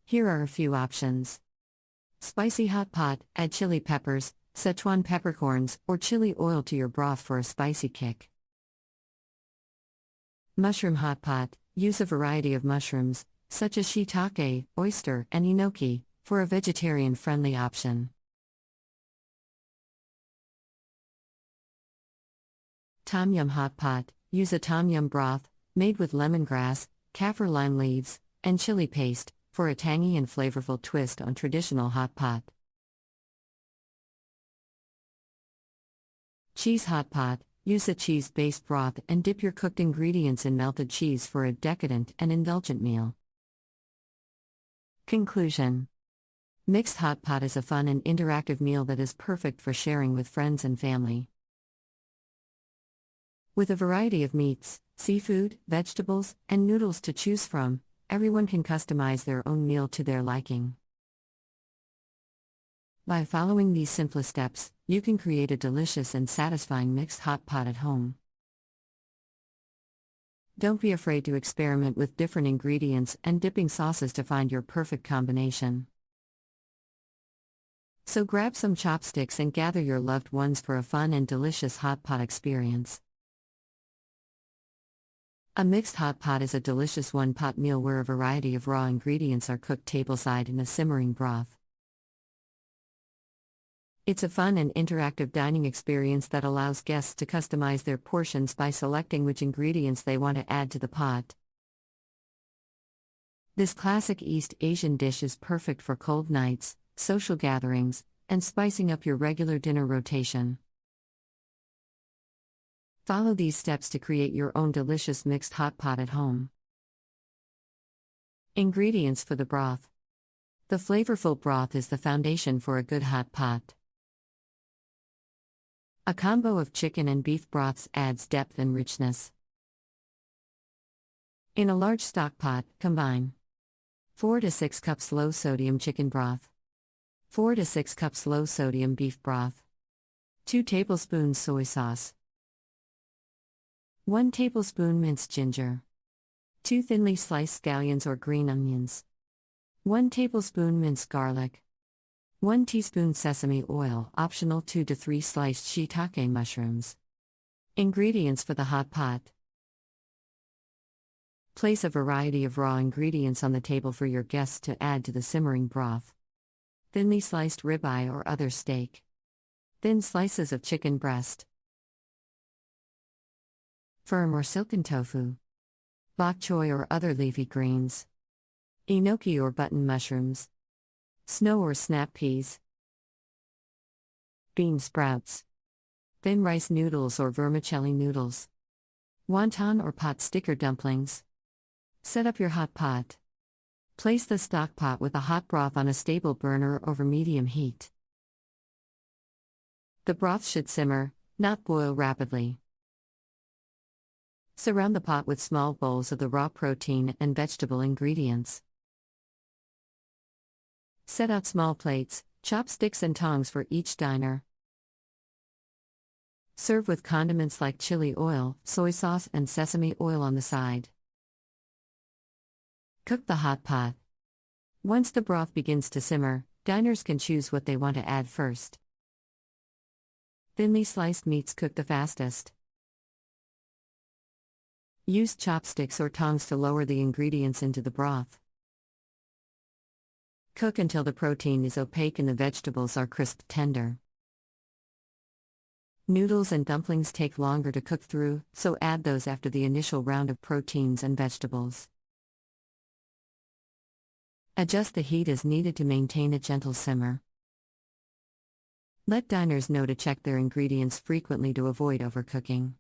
Here are a few options. Spicy hot pot, add chili peppers, Szechuan peppercorns, or chili oil to your broth for a spicy kick. Mushroom hot pot, use a variety of mushrooms, such as shiitake, oyster, and enoki, for a vegetarian-friendly option. Tom yum hot pot, use a tom yum broth, made with lemongrass, kaffir lime leaves, and chili paste, for a tangy and flavorful twist on traditional hot pot. Cheese hot pot, use a cheese-based broth and dip your cooked ingredients in melted cheese for a decadent and indulgent meal. Conclusion: Mixed hot pot is a fun and interactive meal that is perfect for sharing with friends and family. With a variety of meats, seafood, vegetables, and noodles to choose from, everyone can customize their own meal to their liking. By following these simple steps, you can create a delicious and satisfying mixed hot pot at home. Don't be afraid to experiment with different ingredients and dipping sauces to find your perfect combination. So grab some chopsticks and gather your loved ones for a fun and delicious hot pot experience. A mixed hot pot is a delicious one-pot meal where a variety of raw ingredients are cooked tableside in a simmering broth. It's a fun and interactive dining experience that allows guests to customize their portions by selecting which ingredients they want to add to the pot. This classic East Asian dish is perfect for cold nights, social gatherings, and spicing up your regular dinner rotation. Follow these steps to create your own delicious mixed hot pot at home. Ingredients for the broth. The flavorful broth is the foundation for a good hot pot. A combo of chicken and beef broths adds depth and richness. In a large stock pot, combine 4 to 6 cups low-sodium chicken broth, 4 to 6 cups low-sodium beef broth, 2 tablespoons soy sauce, 1 tablespoon minced ginger, 2 thinly sliced scallions or green onions, 1 tablespoon minced garlic, 1 teaspoon sesame oil, optional 2 to 3 sliced shiitake mushrooms. Ingredients for the hot pot. Place a variety of raw ingredients on the table for your guests to add to the simmering broth. Thinly sliced ribeye or other steak. Thin slices of chicken breast. Firm or silken tofu. Bok choy or other leafy greens. Enoki or button mushrooms. Snow or snap peas. Bean sprouts. Thin rice noodles or vermicelli noodles. Wonton or pot sticker dumplings. Set up your hot pot. Place the stock pot with the hot broth on a stable burner over medium heat. The broth should simmer, not boil rapidly. Surround the pot with small bowls of the raw protein and vegetable ingredients. Set out small plates, chopsticks and tongs for each diner. Serve with condiments like chili oil, soy sauce and sesame oil on the side. Cook the hot pot. Once the broth begins to simmer, diners can choose what they want to add first. Thinly sliced meats cook the fastest. Use chopsticks or tongs to lower the ingredients into the broth. Cook until the protein is opaque and the vegetables are crisp tender. Noodles and dumplings take longer to cook through, so add those after the initial round of proteins and vegetables. Adjust the heat as needed to maintain a gentle simmer. Let diners know to check their ingredients frequently to avoid overcooking.